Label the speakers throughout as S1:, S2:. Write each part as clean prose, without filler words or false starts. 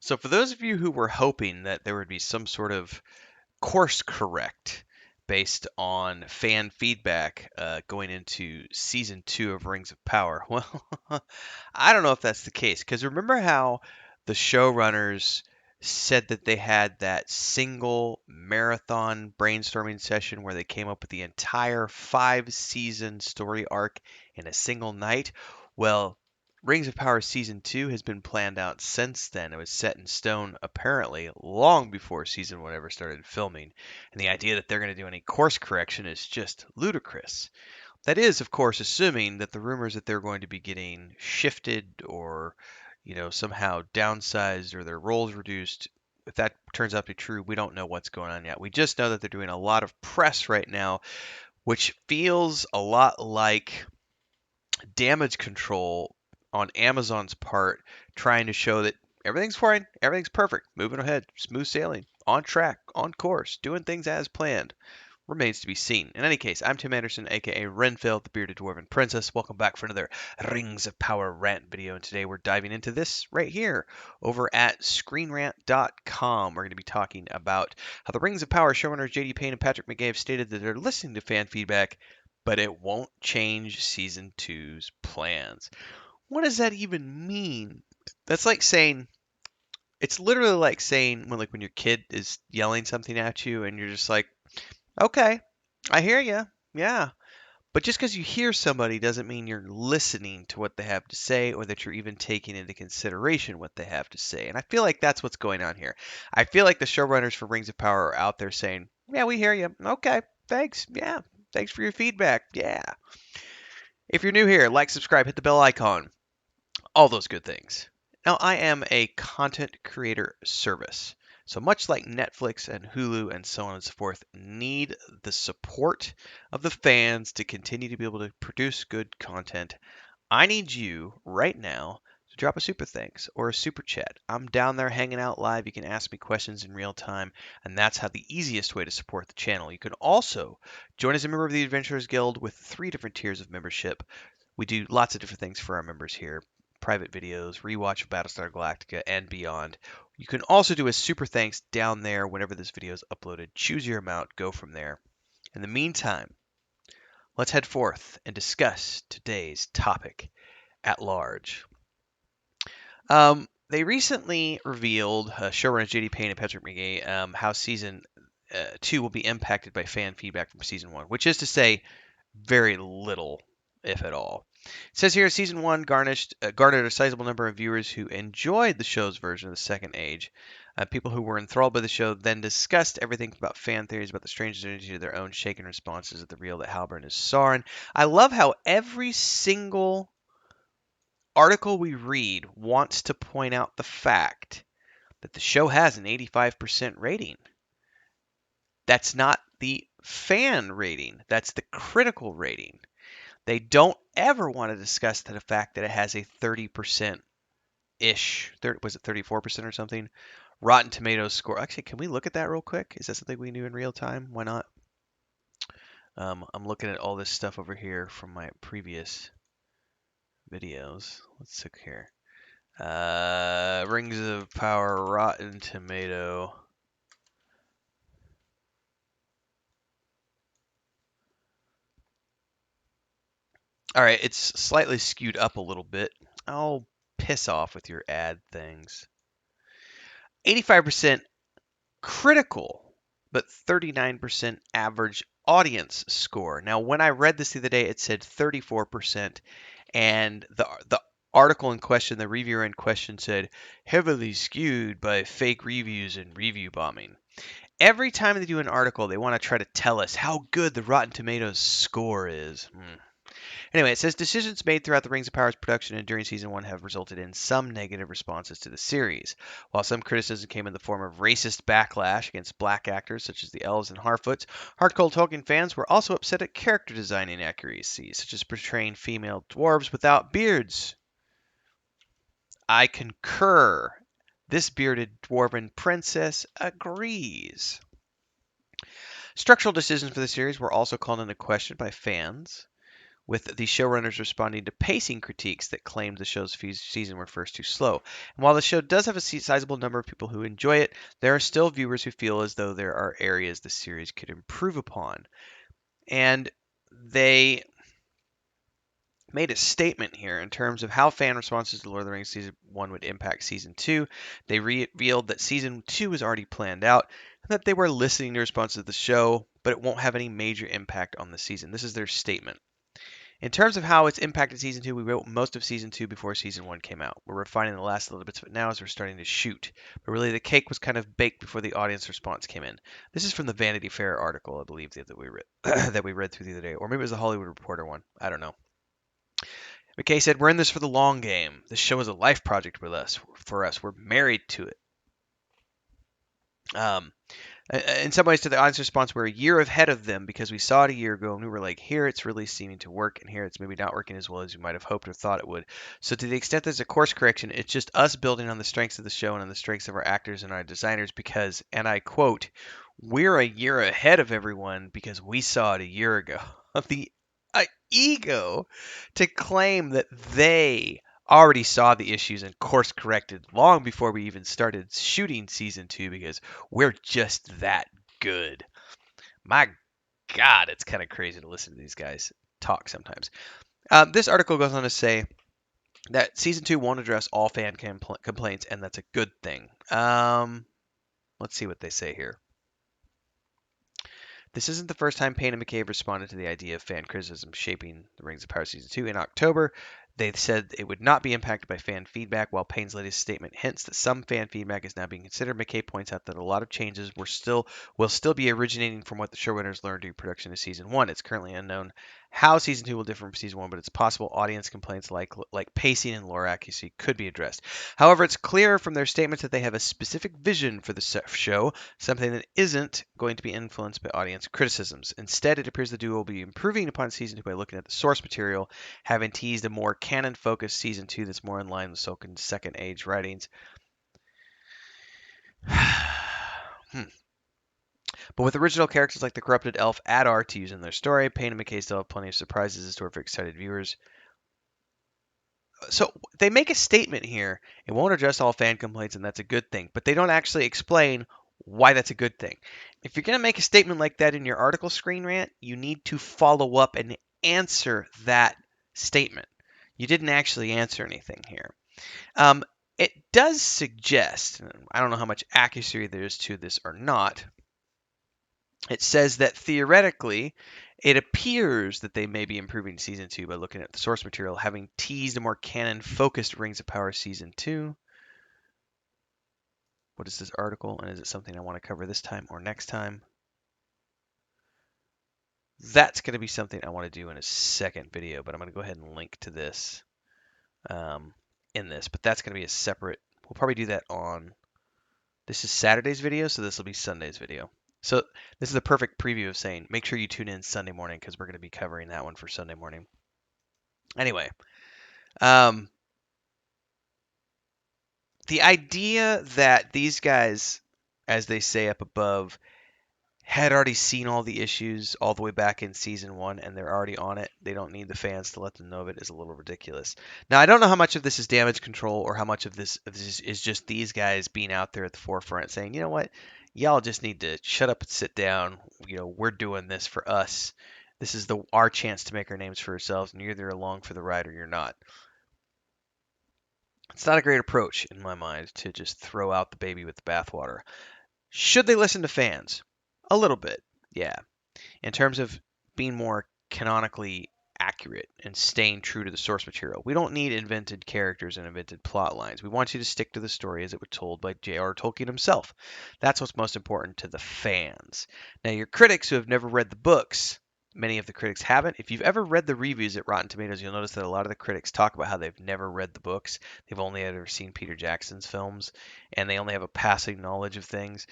S1: So, for those of you who were hoping that there would be some sort of course correct based on fan feedback going into season 2 of Rings of Power, well, I don't know if that's the case. Because remember how the showrunners said that they had that single marathon brainstorming session where they came up with the entire 5 season story arc in a single night? Well, Rings of Power Season 2 has been planned out since then. It was set in stone, apparently, long before Season 1 ever started filming. And the idea that they're going to do any course correction is just ludicrous. That is, of course, assuming that the rumors that they're going to be getting shifted or, somehow downsized or their roles reduced, if that turns out to be true, we don't know what's going on yet. We just know that they're doing a lot of press right now, which feels a lot like damage control on Amazon's part, trying to show that everything's fine, everything's perfect, moving ahead, smooth sailing, on track, on course, doing things as planned. Remains to be seen. In any case, I'm Tim Anderson, aka Renfail, the bearded dwarven princess. Welcome back for another Rings of Power rant video, and today we're diving into this right here over at ScreenRant.com. We're going to be talking about how the Rings of Power showrunners J.D. Payne and Patrick McKay have stated that they're listening to fan feedback, but it won't change Season 2's plans. What does that even mean? That's like saying, it's literally like saying when your kid is yelling something at you and you're just like, okay, I hear you. Yeah. But just because you hear somebody doesn't mean you're listening to what they have to say or that you're even taking into consideration what they have to say. And I feel like that's what's going on here. I feel like the showrunners for Rings of Power are out there saying, yeah, we hear you. Okay, thanks. Yeah, thanks for your feedback. Yeah. If you're new here, like, subscribe, hit the bell icon, all those good things. Now, I am a content creator service. So much like Netflix and Hulu and so on and so forth, need the support of the fans to continue to be able to produce good content. I need you right now to drop a super thanks or a super chat. I'm down there hanging out live. You can ask me questions in real time, and that's how the easiest way to support the channel. You can also join as a member of the Adventurers Guild with 3 different tiers of membership. We do lots of different things for our members here. Private videos, rewatch of Battlestar Galactica, and beyond. You can also do a super thanks down there whenever this video is uploaded. Choose your amount, go from there. In the meantime, let's head forth and discuss today's topic at large. They recently revealed, showrunners J.D. Payne and Patrick McKay, how season 2 will be impacted by fan feedback from season 1, which is to say, very little, if at all. It says here, season 1 garnered a sizable number of viewers who enjoyed the show's version of the Second Age. People who were enthralled by the show then discussed everything about fan theories about the strange energy to their own shaken responses at the reveal that Halbrand is Sauron. I love how every single article we read wants to point out the fact that the show has an 85% rating. That's not the fan rating, that's the critical rating. They don't ever want to discuss the fact that it has a 30% ish, was it 34% or something? Rotten Tomatoes score. Actually, can we look at that real quick? Is that something we can do in real time? Why not? I'm looking at all this stuff over here from my previous videos. Let's look here. Rings of Power Rotten Tomato. All right, it's slightly skewed up a little bit. Oh, piss off with your ad things. 85% critical, but 39% average audience score. Now, when I read this the other day, it said 34%, and the article in question, the reviewer in question said heavily skewed by fake reviews and review bombing. Every time they do an article, they want to try to tell us how good the Rotten Tomatoes score is. Anyway, it says decisions made throughout the Rings of Power's production and during season 1 have resulted in some negative responses to the series. While some criticism came in the form of racist backlash against black actors such as the elves and Harfoots, hardcore Tolkien fans were also upset at character design inaccuracies, such as portraying female dwarves without beards. I concur. This bearded dwarven princess agrees. Structural decisions for the series were also called into question by fans, with the showrunners responding to pacing critiques that claimed the show's season were first too slow. And while the show does have a sizable number of people who enjoy it, there are still viewers who feel as though there are areas the series could improve upon. And they made a statement here in terms of how fan responses to Lord of the Rings Season 1 would impact Season 2. They revealed that Season 2 is already planned out and that they were listening to responses to the show, but it won't have any major impact on the season. This is their statement. In terms of how it's impacted Season 2, we wrote most of Season 2 before Season 1 came out. We're refining the last little bits of it now as we're starting to shoot. But really, the cake was kind of baked before the audience response came in. This is from the Vanity Fair article, I believe, that we read, that we read through the other day. Or maybe it was the Hollywood Reporter one. I don't know. McKay said, "We're in this for the long game. This show is a life project with us. For us, we're married to it." In some ways, to the audience response, we're a year ahead of them because we saw it a year ago and we were like, here it's really seeming to work, and here it's maybe not working as well as you might have hoped or thought it would. So to the extent there's a course correction, it's just us building on the strengths of the show and on the strengths of our actors and our designers because, and I quote, "we're a year ahead of everyone because we saw it a year ago." The ego to claim that they already saw the issues and course corrected long before we even started shooting Season 2 because we're just that good. My God, it's kind of crazy to listen to these guys talk sometimes. This article goes on to say that Season 2 won't address all fan complaints, and that's a good thing. Let's see what they say here. This isn't the first time Payne and McKay responded to the idea of fan criticism shaping the Rings of Power Season 2. In October, they said it would not be impacted by fan feedback, while Payne's latest statement hints that some fan feedback is now being considered. McKay points out that a lot of changes will still be originating from what the showrunners learned during production of Season 1. It's currently unknown how Season 2 will differ from Season 1, but it's possible audience complaints like pacing and lore accuracy could be addressed. However, it's clear from their statements that they have a specific vision for the show, something that isn't going to be influenced by audience criticisms. Instead, it appears the duo will be improving upon Season 2 by looking at the source material, having teased a more canon-focused Season 2 that's more in line with Tolkien's Second Age writings. But with original characters like the corrupted elf Adar to use in their story, Payne and McKay still have plenty of surprises in store for excited viewers. So they make a statement here. It won't address all fan complaints, and that's a good thing. But they don't actually explain why that's a good thing. If you're going to make a statement like that in your article Screen Rant, you need to follow up and answer that statement. You didn't actually answer anything here. It does suggest, I don't know how much accuracy there is to this or not, it says that theoretically, it appears that they may be improving Season 2 by looking at the source material, having teased a more canon-focused Rings of Power Season 2. What is this article, and is it something I want to cover this time or next time? That's going to be something I want to do in a second video, but I'm going to go ahead and link to this in this. But that's going to be a separate, we'll probably do that on, this is Saturday's video, so this will be Sunday's video. So this is a perfect preview of saying, make sure you tune in Sunday morning because we're going to be covering that one for Sunday morning. Anyway, the idea that these guys, as they say up above, had already seen all the issues all the way back in Season 1 and they're already on it, they don't need the fans to let them know of it, is a little ridiculous. Now, I don't know how much of this is damage control or how much of this is just these guys being out there at the forefront saying, you know what, y'all just need to shut up and sit down. You know, we're doing this for us. This is our chance to make our names for ourselves, and you're either along for the ride or you're not. It's not a great approach, in my mind, to just throw out the baby with the bathwater. Should they listen to fans? A little bit, yeah. In terms of being more canonically accurate and staying true to the source material. We don't need invented characters and invented plot lines. We want you to stick to the story as it was told by J.R. Tolkien himself. That's what's most important to the fans. Now, your critics who have never read the books, many of the critics haven't. If you've ever read the reviews at Rotten Tomatoes, you'll notice that a lot of the critics talk about how they've never read the books. They've only ever seen Peter Jackson's films, and they only have a passing knowledge of things.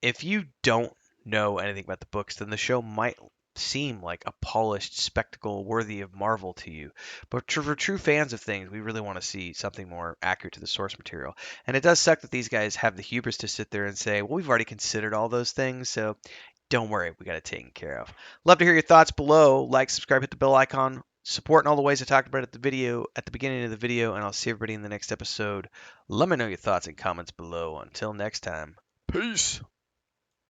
S1: If you don't know anything about the books, then the show might seem like a polished spectacle worthy of Marvel to you. But for true fans of things, we really want to see something more accurate to the source material. And it does suck that these guys have the hubris to sit there and say, well, we've already considered all those things, so don't worry, we got it taken care of. Love to hear your thoughts below. Like, subscribe, hit the bell icon. Support in all the ways I talked about at the beginning of the video, and I'll see everybody in the next episode. Let me know your thoughts and comments below. Until next time, peace.